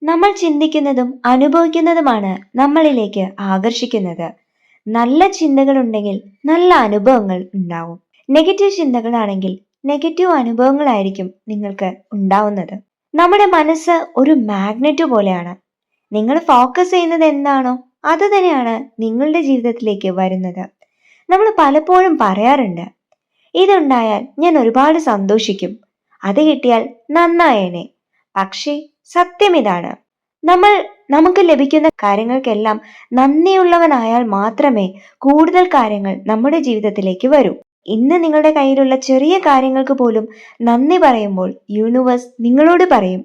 നമ്മൾ ചിന്തിക്കുന്നതും അനുഭവിക്കുന്നതുമാണ് നമ്മളിലേക്ക് ആകർഷിക്കുന്നത്. നല്ല ചിന്തകൾ ഉണ്ടെങ്കിൽ നല്ല അനുഭവങ്ങൾ ഉണ്ടാവും. നെഗറ്റീവ് ചിന്തകളാണെങ്കിൽ നെഗറ്റീവ് അനുഭവങ്ങളായിരിക്കും നിങ്ങൾക്ക് ഉണ്ടാവുന്നത്. നമ്മുടെ മനസ്സ് ഒരു മാഗ്നറ്റ് പോലെയാണ്. നിങ്ങൾ ഫോക്കസ് ചെയ്യുന്നത് എന്താണോ അത് തന്നെയാണ് നിങ്ങളുടെ ജീവിതത്തിലേക്ക് വരുന്നത്. നമ്മൾ പലപ്പോഴും പറയാറുണ്ട്, ഇതുണ്ടായാൽ ഞാൻ ഒരുപാട് സന്തോഷിക്കും, അത് കിട്ടിയാൽ നന്നായേനെ. പക്ഷേ സത്യം ഇതാണ്, നമുക്ക് ലഭിക്കുന്ന കാര്യങ്ങൾക്കെല്ലാം നന്ദിയുള്ളവനായാൽ മാത്രമേ കൂടുതൽ കാര്യങ്ങൾ നമ്മുടെ ജീവിതത്തിലേക്ക് വരൂ. ഇന്ന് നിങ്ങളുടെ കയ്യിലുള്ള ചെറിയ കാര്യങ്ങൾക്ക് പോലും നന്ദി പറയുമ്പോൾ യൂണിവേഴ്സ് നിങ്ങളോട് പറയും,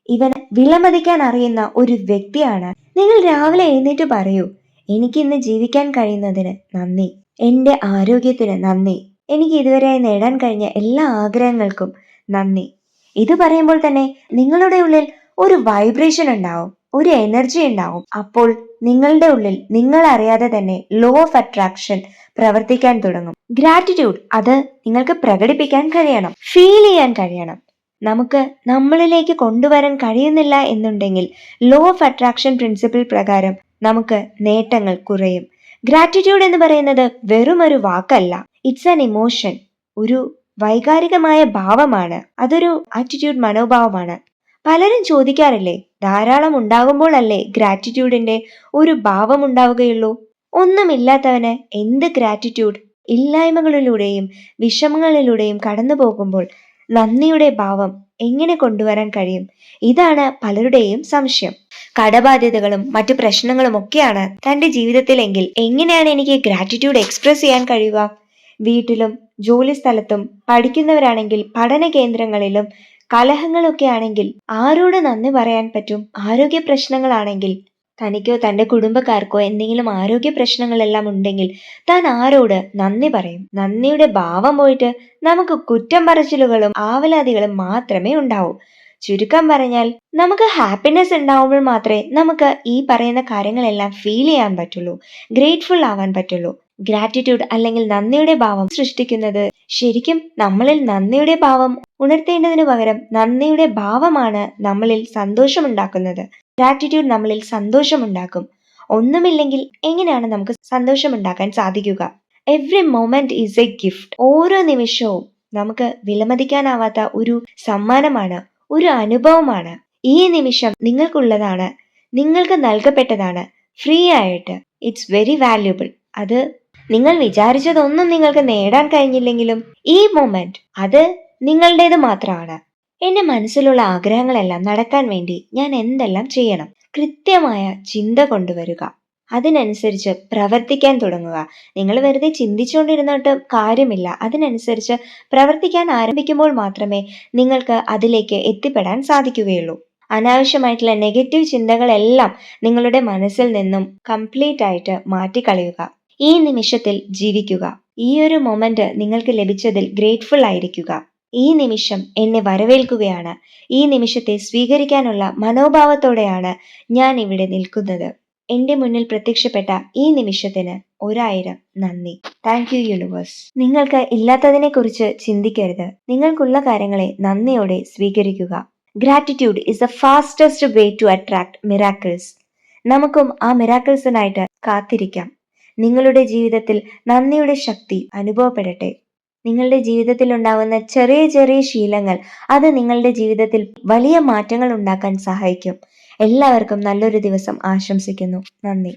ഇവൻ വിലമതിക്കാൻ അറിയുന്ന ഒരു വ്യക്തിയാണ്. നിങ്ങൾ രാവിലെ എഴുന്നേറ്റ് പറയൂ, എനിക്ക് ഇന്ന് ജീവിക്കാൻ കഴിയുന്നതിന് നന്ദി, എൻ്റെ ആരോഗ്യത്തിന് നന്ദി, എനിക്ക് ഇതുവരെയായി നേടാൻ കഴിഞ്ഞ എല്ലാ ആഗ്രഹങ്ങൾക്കും നന്ദി. ഇത് പറയുമ്പോൾ തന്നെ നിങ്ങളുടെ ഉള്ളിൽ ഒരു വൈബ്രേഷൻ ഉണ്ടാവും, ഒരു എനർജി ഉണ്ടാവും. അപ്പോൾ നിങ്ങളുടെ ഉള്ളിൽ നിങ്ങൾ അറിയാതെ തന്നെ ലോ ഓഫ് അട്രാക്ഷൻ പ്രവർത്തിക്കാൻ തുടങ്ങും. ഗ്രാറ്റിറ്റ്യൂഡ് അത് നിങ്ങൾക്ക് പ്രകടിപ്പിക്കാൻ കഴിയണം, ഫീൽ ചെയ്യാൻ കഴിയണം. നമുക്ക് നമ്മളിലേക്ക് കൊണ്ടുവരാൻ കഴിയുന്നില്ല എന്നുണ്ടെങ്കിൽ ലോ ഓഫ് അട്രാക്ഷൻ പ്രിൻസിപ്പിൾ പ്രകാരം നമുക്ക് നേട്ടങ്ങൾ കുറയും. ഗ്രാറ്റിറ്റ്യൂഡ് എന്ന് പറയുന്നത് വെറും ഒരു വാക്കല്ല, ഇറ്റ്സ് ആൻ ഇമോഷൻ, ഒരു വൈകാരികമായ ഭാവമാണ്. അതൊരു ആറ്റിറ്റ്യൂഡ്, മനോഭാവമാണ്. പലരും ചോദിക്കാറില്ലേ, ധാരാളം ഉണ്ടാകുമ്പോൾ അല്ലേ ഗ്രാറ്റിറ്റ്യൂഡിന്റെ ഒരു ഭാവം ഉണ്ടാവുകയുള്ളൂ? ഒന്നുമില്ലാത്തവന് എന്ത് ഗ്രാറ്റിറ്റ്യൂഡ്? ഇല്ലായ്മകളിലൂടെയും വിഷമങ്ങളിലൂടെയും കടന്നു പോകുമ്പോൾ നന്ദിയുടെ ഭാവം എങ്ങനെ കൊണ്ടുവരാൻ കഴിയും? ഇതാണ് പലരുടെയും സംശയം. കടബാധ്യതകളും മറ്റു പ്രശ്നങ്ങളും ഒക്കെയാണ് തന്റെ ജീവിതത്തിലെങ്കിൽ എങ്ങനെയാണ് എനിക്ക് ഗ്രാറ്റിറ്റ്യൂഡ് എക്സ്പ്രസ് ചെയ്യാൻ കഴിയുക? വീട്ടിലും ജോലി സ്ഥലത്തും, പഠിക്കുന്നവരാണെങ്കിൽ പഠന കേന്ദ്രങ്ങളിലും, കലഹങ്ങളൊക്കെ ആണെങ്കിൽ ആരോട് നന്ദി പറയാൻ പറ്റും? ആരോഗ്യ പ്രശ്നങ്ങളാണെങ്കിൽ, തനിക്കോ തന്റെ കുടുംബക്കാർക്കോ എന്തെങ്കിലും ആരോഗ്യ പ്രശ്നങ്ങളെല്ലാം ഉണ്ടെങ്കിൽ താൻ ആരോട് നന്ദി പറയും? നന്ദിയുടെ ഭാവം പോയിട്ട് നമുക്ക് കുറ്റം പറച്ചിലുകളും ആവലാതികളും മാത്രമേ ഉണ്ടാവൂ. ചുരുക്കം പറഞ്ഞാൽ, നമുക്ക് ഹാപ്പിനെസ് ഉണ്ടാവുമ്പോൾ മാത്രമേ നമുക്ക് ഈ പറയുന്ന കാര്യങ്ങളെല്ലാം ഫീൽ ചെയ്യാൻ പറ്റുള്ളൂ, ഗ്രേറ്റ്ഫുൾ ആവാൻ പറ്റുള്ളൂ. ഗ്രാറ്റിറ്റ്യൂഡ് അല്ലെങ്കിൽ നന്ദിയുടെ ഭാവം സൃഷ്ടിക്കുന്നത് ശരിക്കും നമ്മളിൽ നന്ദിയുടെ ഭാവം ഉണർത്തേണ്ടതിനു പകരം നന്ദിയുടെ ഭാവമാണ് നമ്മളിൽ സന്തോഷമുണ്ടാക്കുന്നത്. ഗ്രാറ്റിറ്റ്യൂഡ് നമ്മളിൽ സന്തോഷമുണ്ടാക്കും. ഒന്നുമില്ലെങ്കിൽ എങ്ങനെയാണ് നമുക്ക് സന്തോഷമുണ്ടാക്കാൻ സാധിക്കുക? Every moment is A gift. ഓരോ നിമിഷവും നമുക്ക് വിലമതിക്കാനാവാത്ത ഒരു സമ്മാനമാണ്, ഒരു അനുഭവമാണ്. ഈ നിമിഷം നിങ്ങൾക്കുള്ളതാണ്, നിങ്ങൾക്ക് നൽകപ്പെട്ടതാണ്, ഫ്രീ ആയിട്ട്. It's very valuable. അത് നിങ്ങൾ വിചാരിച്ചതൊന്നും നിങ്ങൾക്ക് നേടാൻ കഴിഞ്ഞില്ലെങ്കിലും ഈ മൊമെന്റ് അത് നിങ്ങളുടേത് മാത്രമാണ്. എന്റെ മനസ്സിലുള്ള ആഗ്രഹങ്ങളെല്ലാം നടക്കാൻ വേണ്ടി ഞാൻ എന്തെല്ലാം ചെയ്യണം? കൃത്യമായ ചിന്ത കൊണ്ടുവരിക, അതിനനുസരിച്ച് പ്രവർത്തിക്കാൻ തുടങ്ങുക. നിങ്ങൾ വെറുതെ ചിന്തിച്ചുകൊണ്ടിരുന്നിട്ട് കാര്യമില്ല. അതിനനുസരിച്ച് പ്രവർത്തിക്കാൻ ആരംഭിക്കുമ്പോൾ മാത്രമേ നിങ്ങൾക്ക് അതിലേക്ക് എത്തിപ്പെടാൻ സാധിക്കുകയുള്ളൂ. അനാവശ്യമായിട്ടുള്ള നെഗറ്റീവ് ചിന്തകളെല്ലാം നിങ്ങളുടെ മനസ്സിൽ നിന്നും കംപ്ലീറ്റ് ആയിട്ട് മാറ്റിക്കളയുക. ഈ നിമിഷത്തിൽ ജീവിക്കുക. ഈ ഒരു മൊമെന്റ് നിങ്ങൾക്ക് ലഭിച്ചതിൽ ഗ്രേറ്റ്ഫുൾ ആയിരിക്കുക. ഈ നിമിഷം എന്നെ വരവേൽക്കുകയാണ്. ഈ നിമിഷത്തെ സ്വീകരിക്കാനുള്ള മനോഭാവത്തോടെയാണ് ഞാൻ ഇവിടെ നിൽക്കുന്നത്. എന്റെ മുന്നിൽ പ്രത്യക്ഷപ്പെട്ട ഈ നിമിഷത്തിന് 1000 നന്ദി. Thank you universe. നിങ്ങൾക്ക് ഇല്ലാത്തതിനെ കുറിച്ച് ചിന്തിക്കരുത്. നിങ്ങൾക്കുള്ള കാര്യങ്ങളെ നന്ദിയോടെ സ്വീകരിക്കുക. Gratitude is the fastest way to attract miracles. നമുക്കും ആ മിറാക്കിൾസിനായിട്ട് കാത്തിരിക്കാം. നിങ്ങളുടെ ജീവിതത്തിൽ നന്ദിയുടെ ശക്തി അനുഭവപ്പെടട്ടെ. നിങ്ങളുടെ ജീവിതത്തിൽ ഉണ്ടാവുന്ന ചെറിയ ചെറിയ ശീലങ്ങൾ അത് നിങ്ങളുടെ ജീവിതത്തിൽ വലിയ മാറ്റങ്ങൾ ഉണ്ടാക്കാൻ സഹായിക്കും. എല്ലാവർക്കും നല്ലൊരു ദിവസം ആശംസിക്കുന്നു. നന്ദി.